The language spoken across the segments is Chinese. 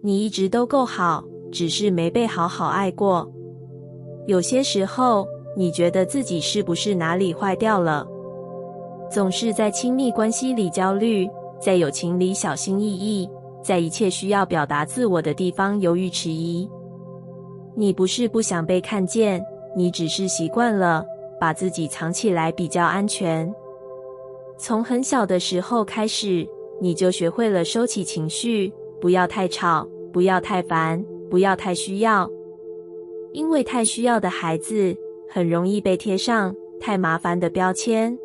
你一直都够好，只是没被好好爱过。有些时候，你觉得自己是不是哪里坏掉了？总是在亲密关系里焦虑，在友情里小心翼翼，在一切需要表达自我的地方犹豫迟疑。你不是不想被看见，你只是习惯了把自己藏起来比较安全。从很小的时候开始，你就学会了收起情绪，不要太吵，不要太烦，不要太需要。因为太需要的孩子很容易被贴上太麻烦的标签。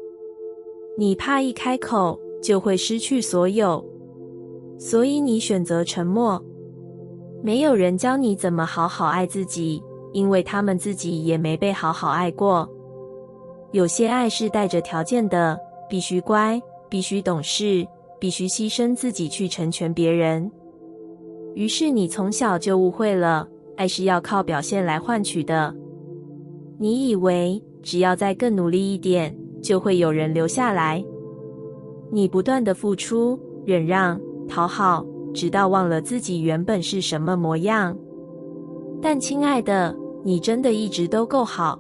你怕一开口就会失去所有，所以你选择沉默。没有人教你怎么好好爱自己，因为他们自己也没被好好爱过。有些爱是带着条件的，必须乖，必须懂事，必须牺牲自己去成全别人。于是你从小就误会了，爱是要靠表现来换取的。你以为只要再更努力一点，就会有人留下来。你不断的付出、忍让、讨好，直到忘了自己原本是什么模样。但亲爱的，你真的一直都够好。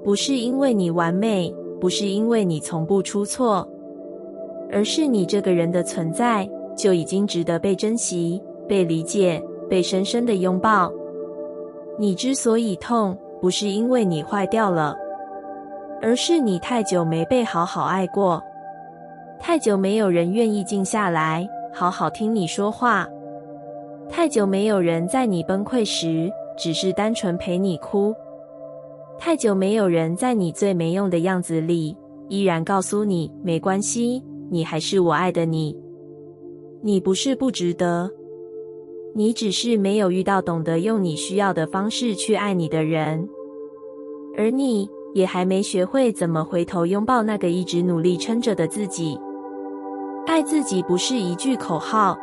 不是因为你完美，不是因为你从不出错，而是你这个人的存在就已经值得被珍惜、被理解、被深深的拥抱。你之所以痛，不是因为你坏掉了，而是你太久没被好好爱过，太久没有人愿意静下来好好听你说话，太久没有人在你崩溃时只是单纯陪你哭，太久没有人在你最没用的样子里依然告诉你没关系，你还是我爱的你。你不是不值得，你只是没有遇到懂得用你需要的方式去爱你的人，而你也还没学会怎么回头拥抱那个一直努力撑着的自己。爱自己不是一句口号，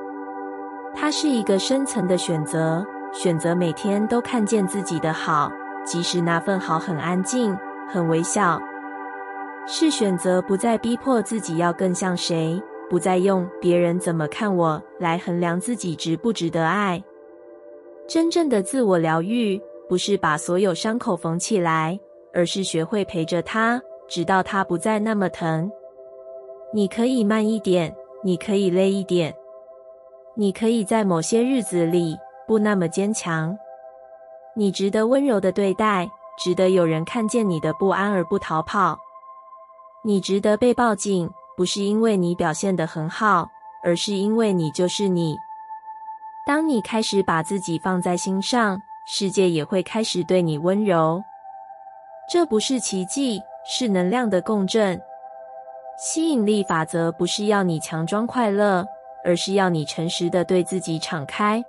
它是一个深层的选择，选择每天都看见自己的好，即使那份好很安静，很微小。是选择不再逼迫自己要更像谁，不再用别人怎么看我来衡量自己值不值得爱。真正的自我疗愈，不是把所有伤口缝起来，而是学会陪着它，直到它不再那么疼。你可以慢一点，你可以累一点，你可以在某些日子里不那么坚强。你值得温柔的对待，值得有人看见你的不安而不逃跑。你值得被抱紧，不是因为你表现得很好，而是因为你就是你。当你开始把自己放在心上，世界也会开始对你温柔。这不是奇迹，是能量的共振。吸引力法则不是要你强装快乐，而是要你诚实地对自己敞开。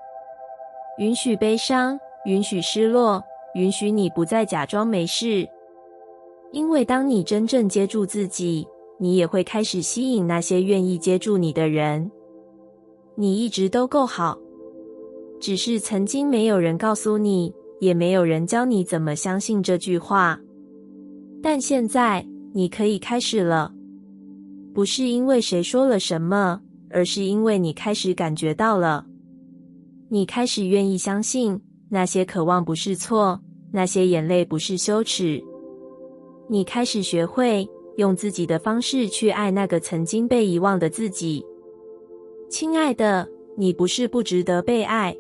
允许悲伤，允许失落，允许你不再假装没事。因为当你真正接住自己，你也会开始吸引那些愿意接住你的人。你一直都够好，只是曾经没有人告诉你，也没有人教你怎么相信这句话。但现在，你可以开始了。不是因为谁说了什么，而是因为你开始感觉到了。你开始愿意相信，那些渴望不是错，那些眼泪不是羞耻。你开始学会用自己的方式去爱那个曾经被遗忘的自己。亲爱的，你不是不值得被爱，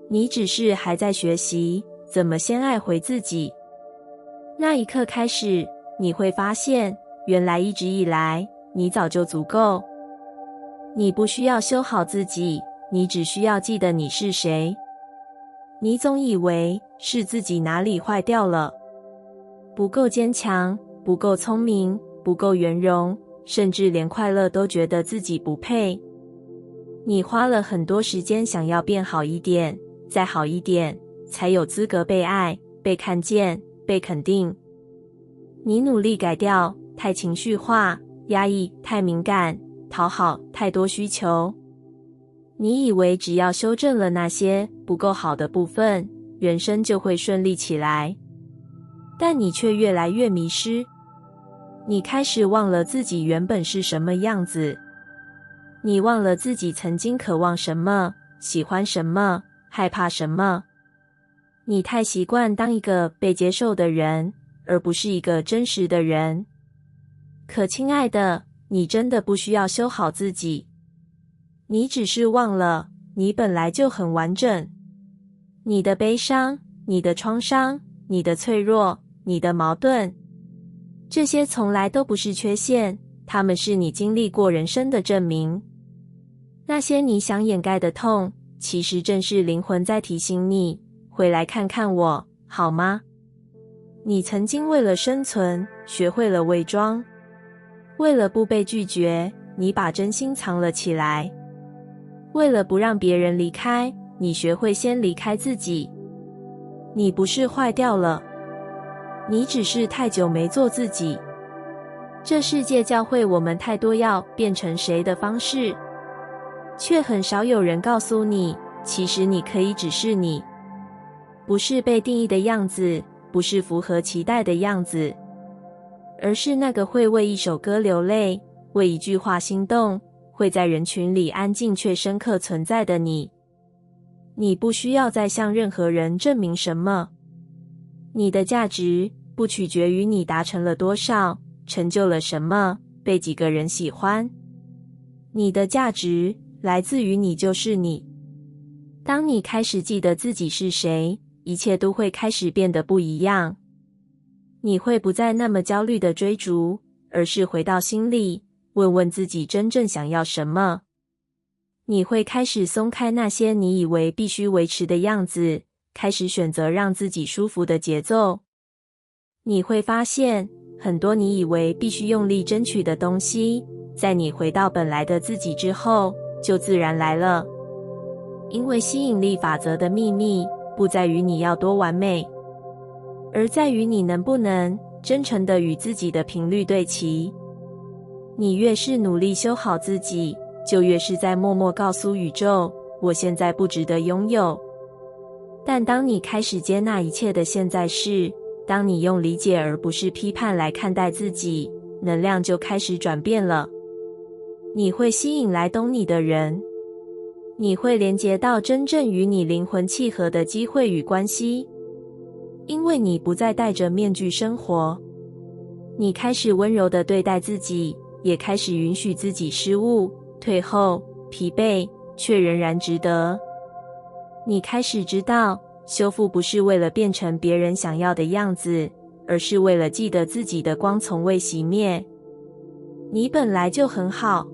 你只是还在学习怎么先爱回自己。那一刻开始，你会发现，原来一直以来，你早就足够。你不需要修好自己，你只需要记得你是谁。你总以为是自己哪里坏掉了，不够坚强，不够聪明，不够圆融，甚至连快乐都觉得自己不配。你花了很多时间想要变好一点，再好一点，才有资格被爱、被看见、被肯定。你努力改掉太情绪化、压抑、太敏感、讨好太多需求。你以为只要修正了那些不够好的部分，人生就会顺利起来。但你却越来越迷失。你开始忘了自己原本是什么样子。你忘了自己曾经渴望什么，喜欢什么，害怕什么。你太习惯当一个被接受的人，而不是一个真实的人。可亲爱的，你真的不需要修好自己。你只是忘了，你本来就很完整。你的悲伤，你的创伤，你的脆弱，你的矛盾，这些从来都不是缺陷，它们是你经历过人生的证明。那些你想掩盖的痛，其实正是灵魂在提醒你，回来看看我，好吗？你曾经为了生存，学会了伪装。为了不被拒绝，你把真心藏了起来。为了不让别人离开，你学会先离开自己。你不是坏掉了，你只是太久没做自己。这世界教会我们太多要变成谁的方式，却很少有人告诉你，其实你可以只是你，不是被定义的样子，不是符合期待的样子，而是那个会为一首歌流泪，为一句话心动，会在人群里安静却深刻存在的你。你不需要再向任何人证明什么。你的价值不取决于你达成了多少，成就了什么，被几个人喜欢。你的价值来自于你就是你。当你开始记得自己是谁，一切都会开始变得不一样。你会不再那么焦虑的追逐，而是回到心里，问问自己真正想要什么。你会开始松开那些你以为必须维持的样子，开始选择让自己舒服的节奏。你会发现，很多你以为必须用力争取的东西，在你回到本来的自己之后，就自然来了。因为吸引力法则的秘密，不在于你要多完美，而在于你能不能真诚地与自己的频率对齐。你越是努力修好自己，就越是在默默告诉宇宙，我现在不值得拥有。但当你开始接纳一切的现在式，当你用理解而不是批判来看待自己，能量就开始转变了。你会吸引来懂你的人，你会连接到真正与你灵魂契合的机会与关系，因为你不再戴着面具生活。你开始温柔地对待自己，也开始允许自己失误、退后、疲惫，却仍然值得。你开始知道，修复不是为了变成别人想要的样子，而是为了记得自己的光从未熄灭。你本来就很好，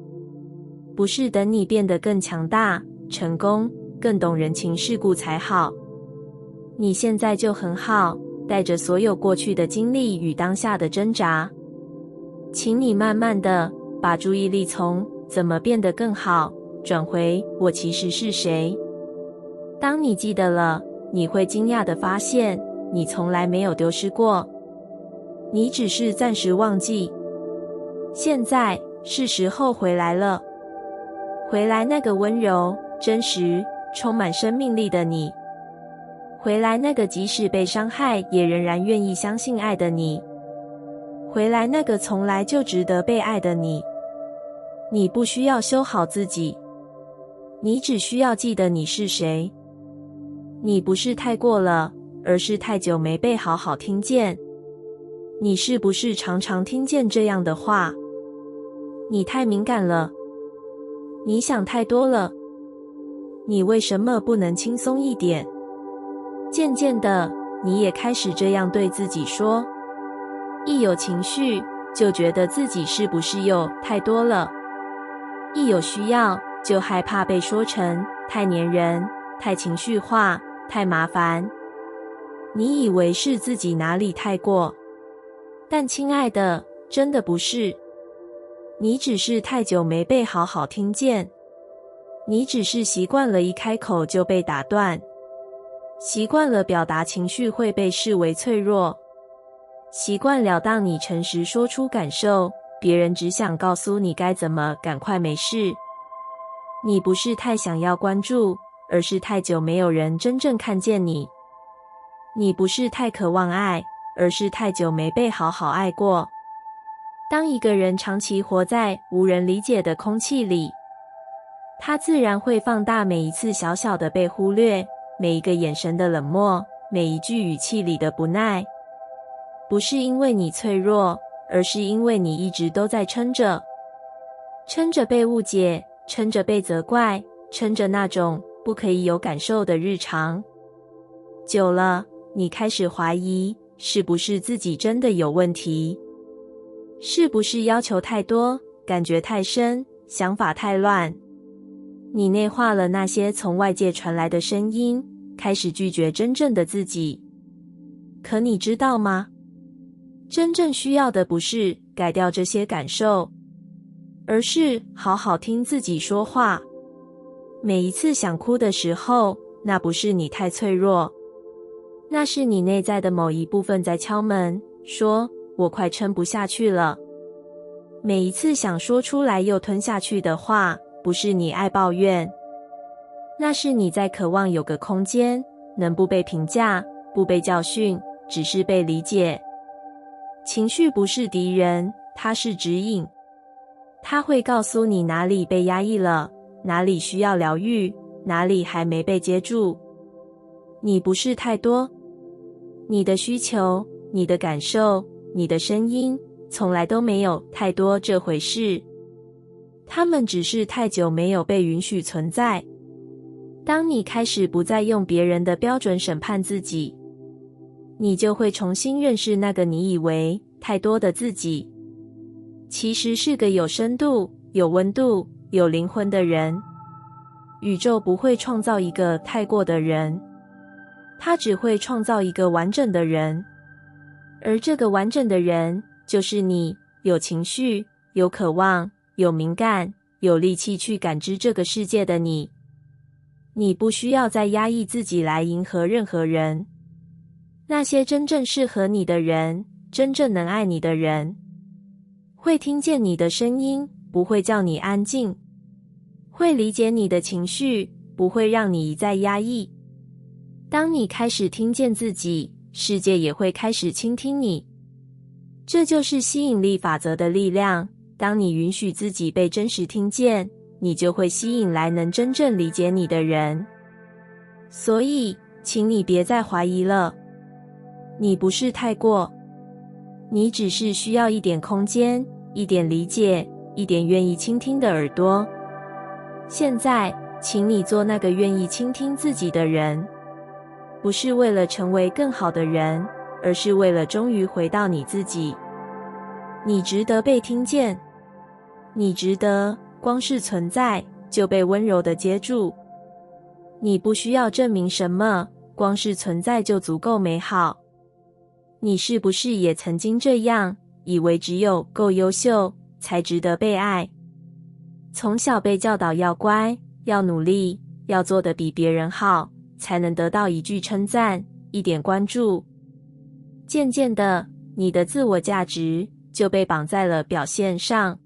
不是等你变得更强大、成功、更懂人情世故才好。你现在就很好，带着所有过去的经历与当下的挣扎。请你慢慢的把注意力从怎么变得更好转回我其实是谁。当你记得了，你会惊讶地发现，你从来没有丢失过，你只是暂时忘记。现在是时候回来了，回来那个温柔、真实、充满生命力的你，回来那个即使被伤害也仍然愿意相信爱的你，回来那个从来就值得被爱的你。你不需要修好自己，你只需要记得你是谁。你不是太过了，而是太久没被好好听见。你是不是常常听见这样的话？你太敏感了，你想太多了，你为什么不能轻松一点？渐渐的，你也开始这样对自己说。一有情绪，就觉得自己是不是又太多了？一有需要，就害怕被说成太黏人、太情绪化、太麻烦。你以为是自己哪里太过，但亲爱的，真的不是。你只是太久没被好好听见，你只是习惯了一开口就被打断，习惯了表达情绪会被视为脆弱，习惯了当你诚实说出感受，别人只想告诉你该怎么赶快没事。你不是太想要关注，而是太久没有人真正看见你。你不是太渴望爱，而是太久没被好好爱过。当一个人长期活在无人理解的空气里，它自然会放大每一次小小的被忽略，每一个眼神的冷漠，每一句语气里的不耐。不是因为你脆弱，而是因为你一直都在撑着，撑着被误解，撑着被责怪，撑着那种不可以有感受的日常。久了，你开始怀疑，是不是自己真的有问题？是不是要求太多，感觉太深，想法太乱？你内化了那些从外界传来的声音，开始拒绝真正的自己。可你知道吗？真正需要的不是改掉这些感受，而是好好听自己说话。每一次想哭的时候，那不是你太脆弱，那是你内在的某一部分在敲门，说我快撑不下去了。每一次想说出来又吞下去的话，不是你爱抱怨，那是你在渴望有个空间，能不被评价，不被教训，只是被理解。情绪不是敌人，它是指引。它会告诉你哪里被压抑了，哪里需要疗愈，哪里还没被接住。你不是太多，你的需求，你的感受，你的声音，从来都没有太多这回事。它们只是太久没有被允许存在。当你开始不再用别人的标准审判自己，你就会重新认识那个你以为太多的自己，其实是个有深度、有温度、有灵魂的人。宇宙不会创造一个太过的人，它只会创造一个完整的人。而这个完整的人，就是你，有情绪，有渴望，有敏感，有力气去感知这个世界的你。你不需要再压抑自己来迎合任何人。那些真正适合你的人，真正能爱你的人，会听见你的声音，不会叫你安静，会理解你的情绪，不会让你一再压抑。当你开始听见自己，世界也会开始倾听你。这就是吸引力法则的力量。当你允许自己被真实听见，你就会吸引来能真正理解你的人。所以，请你别再怀疑了。你不是太过，你只是需要一点空间，一点理解，一点愿意倾听的耳朵。现在，请你做那个愿意倾听自己的人，不是为了成为更好的人，而是为了终于回到你自己。你值得被听见，你值得光是存在就被温柔地接住。你不需要证明什么，光是存在就足够美好。你是不是也曾经这样，以为只有够优秀才值得被爱？从小被教导要乖，要努力，要做得比别人好，才能得到一句称赞，一点关注。渐渐的，你的自我价值就被绑在了表现上。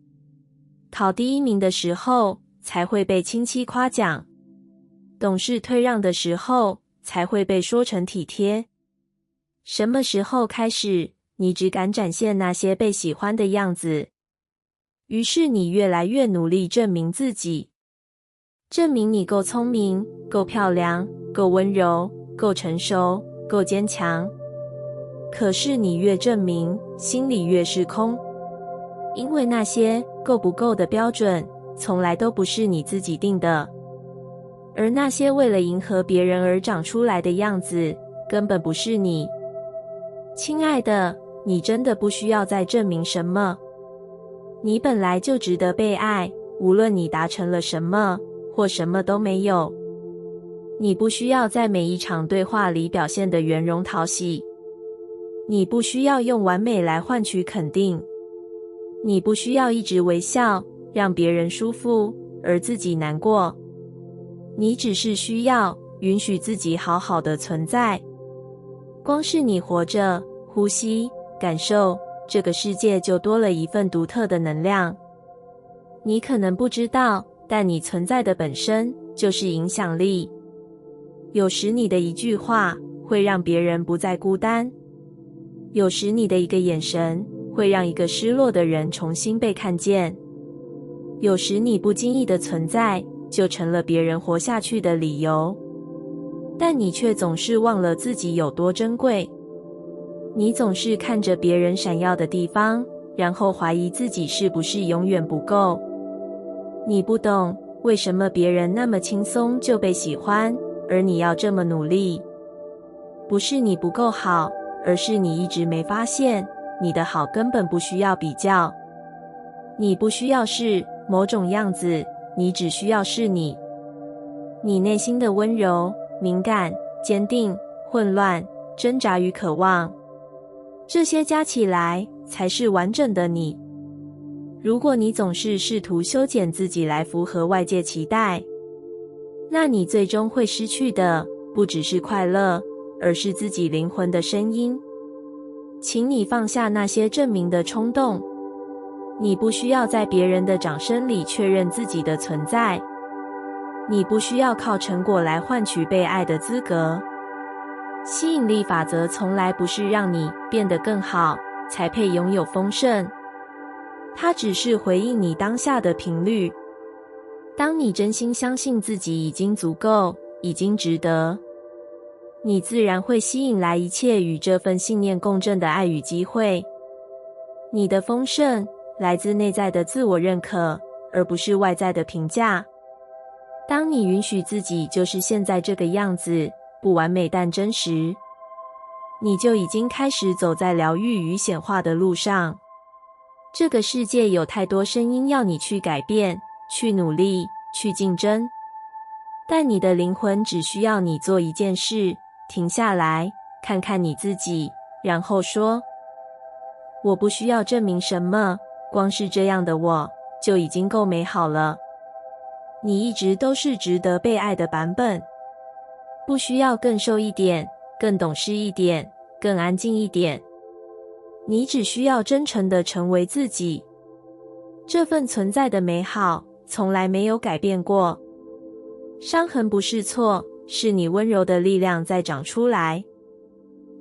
考第一名的时候，才会被亲戚夸奖；懂事退让的时候，才会被说成体贴。什么时候开始，你只敢展现那些被喜欢的样子？于是你越来越努力证明自己，证明你够聪明，够漂亮，够温柔，够成熟，够坚强。可是你越证明，心里越是空，因为那些够不够的标准，从来都不是你自己定的。而那些为了迎合别人而长出来的样子，根本不是你。亲爱的，你真的不需要再证明什么。你本来就值得被爱，无论你达成了什么，或什么都没有。你不需要在每一场对话里表现得圆融讨喜。你不需要用完美来换取肯定。你不需要一直微笑，让别人舒服，而自己难过。你只是需要允许自己好好的存在。光是你活着、呼吸、感受，这个世界就多了一份独特的能量。你可能不知道，但你存在的本身就是影响力。有时你的一句话会让别人不再孤单，有时你的一个眼神会让一个失落的人重新被看见，有时你不经意的存在就成了别人活下去的理由。但你却总是忘了自己有多珍贵。你总是看着别人闪耀的地方，然后怀疑自己是不是永远不够。你不懂为什么别人那么轻松就被喜欢，而你要这么努力。不是你不够好，而是你一直没发现，你的好根本不需要比较。你不需要是某种样子，你只需要是你。你内心的温柔、敏感、坚定、混乱、挣扎与渴望，这些加起来才是完整的你。如果你总是试图修剪自己来符合外界期待，那你最终会失去的不只是快乐，而是自己灵魂的声音。请你放下那些证明的冲动。你不需要在别人的掌声里确认自己的存在。你不需要靠成果来换取被爱的资格。吸引力法则从来不是让你变得更好才配拥有丰盛，它只是回应你当下的频率。当你真心相信自己已经足够，已经值得，你自然会吸引来一切与这份信念共振的爱与机会。你的丰盛来自内在的自我认可，而不是外在的评价。当你允许自己就是现在这个样子，不完美但真实，你就已经开始走在疗愈与显化的路上。这个世界有太多声音要你去改变，去努力，去竞争，但你的灵魂只需要你做一件事，停下来，看看你自己，然后说：我不需要证明什么，光是这样的我就已经够美好了。你一直都是值得被爱的版本，不需要更瘦一点，更懂事一点，更安静一点。你只需要真诚地成为自己。这份存在的美好从来没有改变过。伤痕不是错，是你温柔的力量在长出来。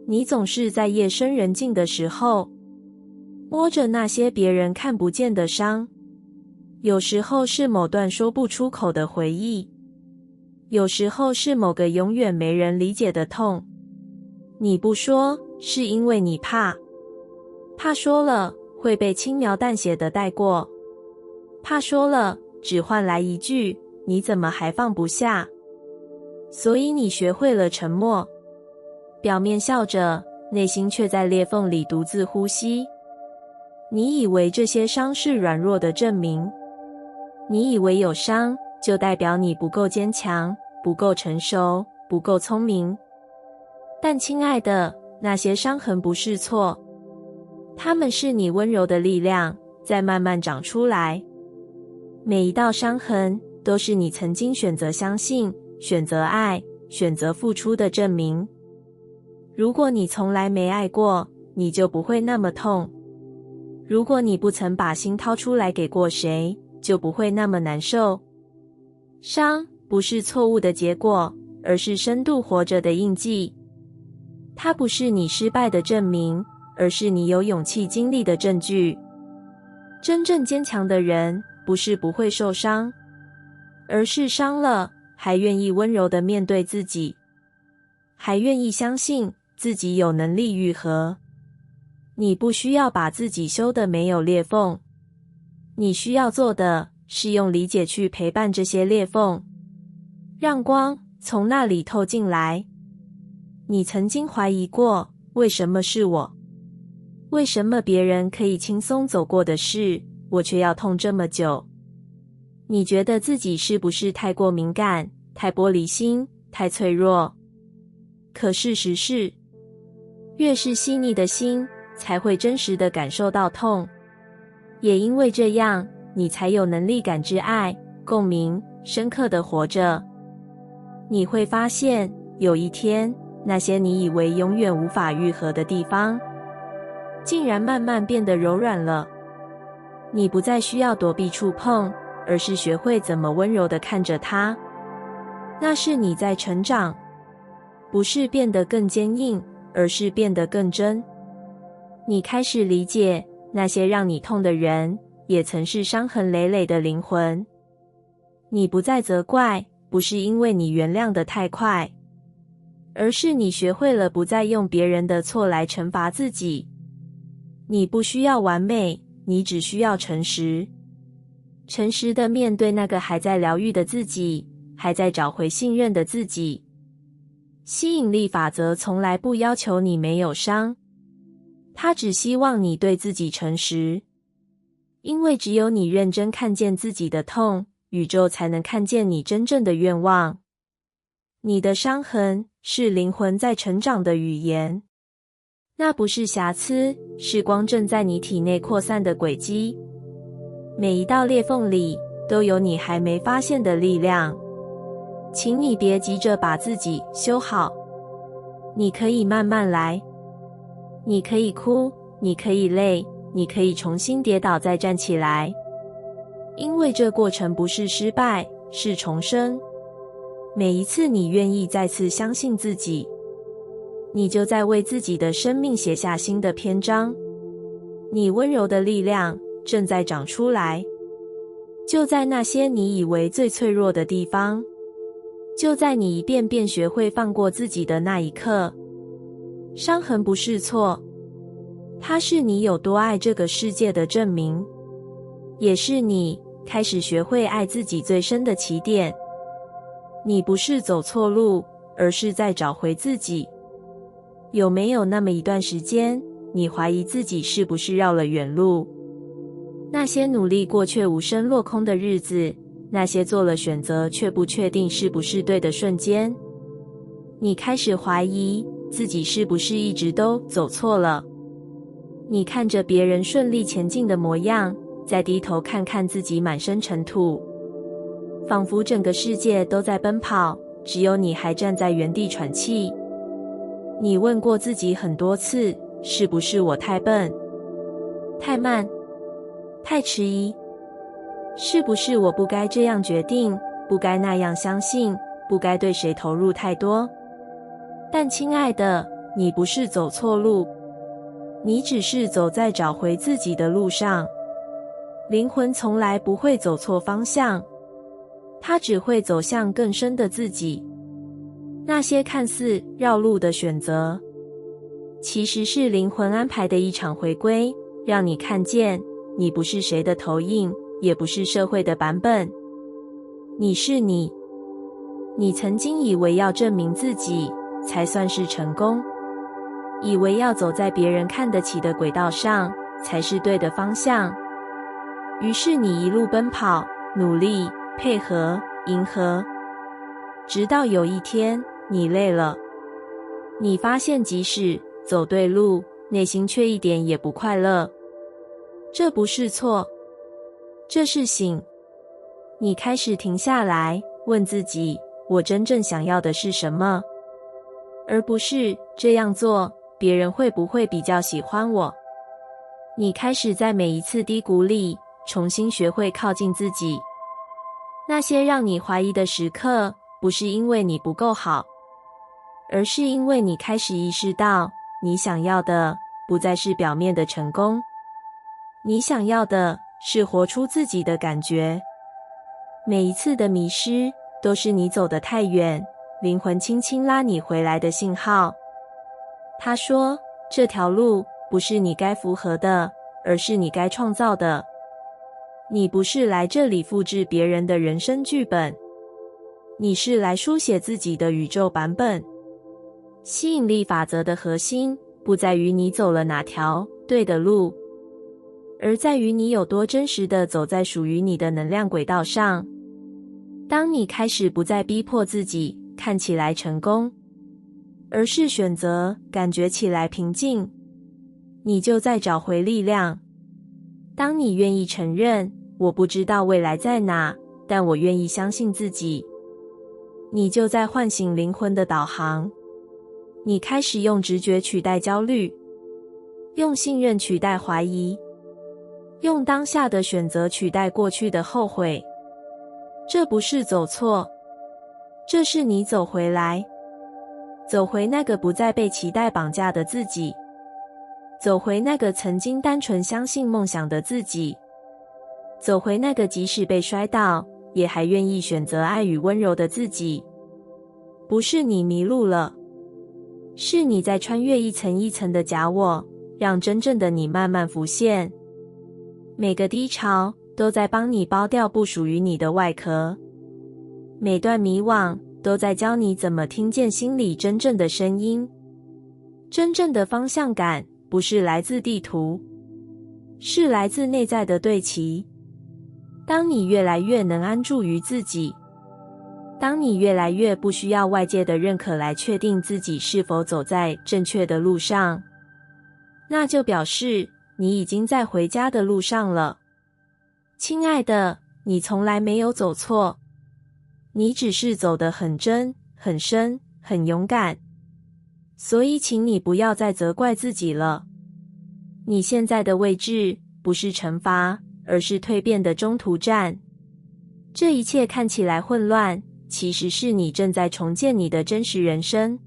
你总是在夜深人静的时候摸着那些别人看不见的伤，有时候是某段说不出口的回忆，有时候是某个永远没人理解的痛。你不说，是因为你怕说了会被轻描淡写的带过，怕说了只换来一句你怎么还放不下。所以你学会了沉默，表面笑着，内心却在裂缝里独自呼吸。你以为这些伤是软弱的证明，你以为有伤就代表你不够坚强，不够成熟，不够聪明。但亲爱的，那些伤痕不是错，它们是你温柔的力量在慢慢长出来。每一道伤痕都是你曾经选择相信，选择爱，选择付出的证明。如果你从来没爱过，你就不会那么痛。如果你不曾把心掏出来给过谁，就不会那么难受。伤不是错误的结果，而是深度活着的印记。它不是你失败的证明，而是你有勇气经历的证据。真正坚强的人，不是不会受伤，而是伤了，还愿意温柔地面对自己，还愿意相信自己有能力愈合。你不需要把自己修得没有裂缝，你需要做的是用理解去陪伴这些裂缝，让光从那里透进来。你曾经怀疑过，为什么是我？为什么别人可以轻松走过的事，我却要痛这么久？你觉得自己是不是太过敏感，太玻璃心，太脆弱？可事实是，越是细腻的心，才会真实地感受到痛。也因为这样，你才有能力感知爱、共鸣，深刻地活着。你会发现，有一天，那些你以为永远无法愈合的地方，竟然慢慢变得柔软了。你不再需要躲避触碰，而是学会怎么温柔地看着它。那是你在成长，不是变得更坚硬，而是变得更真。你开始理解，那些让你痛的人，也曾是伤痕累累的灵魂。你不再责怪，不是因为你原谅得太快，而是你学会了不再用别人的错来惩罚自己。你不需要完美，你只需要诚实。诚实地面对那个还在疗愈的自己，还在找回信任的自己。吸引力法则从来不要求你没有伤，它只希望你对自己诚实。因为只有你认真看见自己的痛，宇宙才能看见你真正的愿望。你的伤痕是灵魂在成长的语言，那不是瑕疵，是光正在你体内扩散的轨迹。每一道裂缝里都有你还没发现的力量，请你别急着把自己修好，你可以慢慢来。你可以哭，你可以累，你可以重新跌倒再站起来，因为这过程不是失败，是重生。每一次你愿意再次相信自己，你就在为自己的生命写下新的篇章。你温柔的力量正在长出来，就在那些你以为最脆弱的地方，就在你一遍遍学会放过自己的那一刻。伤痕不是错，它是你有多爱这个世界的证明，也是你开始学会爱自己最深的起点。你不是走错路，而是在找回自己。有没有那么一段时间，你怀疑自己是不是绕了远路？那些努力过却无声落空的日子，那些做了选择却不确定是不是对的瞬间，你开始怀疑自己是不是一直都走错了。你看着别人顺利前进的模样，再低头看看自己满身尘土，仿佛整个世界都在奔跑，只有你还站在原地喘气。你问过自己很多次，是不是我太笨、太慢、太迟疑？是不是我不该这样决定，不该那样相信，不该对谁投入太多？但亲爱的，你不是走错路，你只是走在找回自己的路上。灵魂从来不会走错方向，它只会走向更深的自己。那些看似绕路的选择，其实是灵魂安排的一场回归，让你看见你不是谁的投影，也不是社会的版本，你是你。你曾经以为要证明自己才算是成功，以为要走在别人看得起的轨道上才是对的方向，于是你一路奔跑，努力，配合，迎合，直到有一天你累了，你发现即使走对路，内心却一点也不快乐。这不是错，这是醒。你开始停下来，问自己，我真正想要的是什么？而不是这样做，别人会不会比较喜欢我？你开始在每一次低谷里，重新学会靠近自己。那些让你怀疑的时刻，不是因为你不够好，而是因为你开始意识到，你想要的不再是表面的成功，你想要的是活出自己的感觉。每一次的迷失，都是你走得太远，灵魂轻轻拉你回来的信号。他说，这条路不是你该符合的，而是你该创造的。你不是来这里复制别人的人生剧本，你是来书写自己的宇宙版本。吸引力法则的核心，不在于你走了哪条对的路，而在于你有多真实地走在属于你的能量轨道上。当你开始不再逼迫自己看起来成功，而是选择感觉起来平静，你就在找回力量。当你愿意承认，我不知道未来在哪，但我愿意相信自己，你就在唤醒灵魂的导航。你开始用直觉取代焦虑，用信任取代怀疑，用当下的选择取代过去的后悔。这不是走错，这是你走回来，走回那个不再被期待绑架的自己，走回那个曾经单纯相信梦想的自己，走回那个即使被摔倒也还愿意选择爱与温柔的自己。不是你迷路了，是你在穿越一层一层的假我，让真正的你慢慢浮现。每个低潮都在帮你剥掉不属于你的外壳，每段迷惘都在教你怎么听见心里真正的声音。真正的方向感不是来自地图，是来自内在的对齐。当你越来越能安住于自己，当你越来越不需要外界的认可来确定自己是否走在正确的路上，那就表示你已经在回家的路上了。亲爱的，你从来没有走错，你只是走得很真、很深、很勇敢。所以请你不要再责怪自己了。你现在的位置不是惩罚，而是蜕变的中途站。这一切看起来混乱，其实是你正在重建你的真实人生。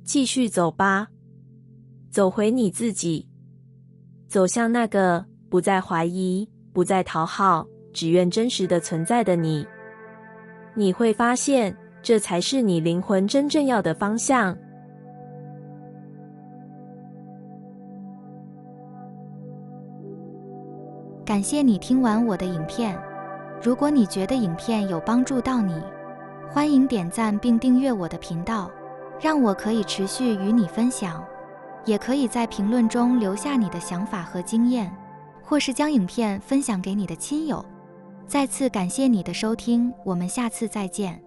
继续走吧，走回你自己，走向那个不再怀疑、不再讨好，只愿真实的存在的你。你会发现，这才是你灵魂真正要的方向。感谢你听完我的影片。如果你觉得影片有帮助到你，欢迎点赞并订阅我的频道，让我可以持续与你分享。也可以在评论中留下你的想法和经验，或是将影片分享给你的亲友。再次感谢你的收听，我们下次再见。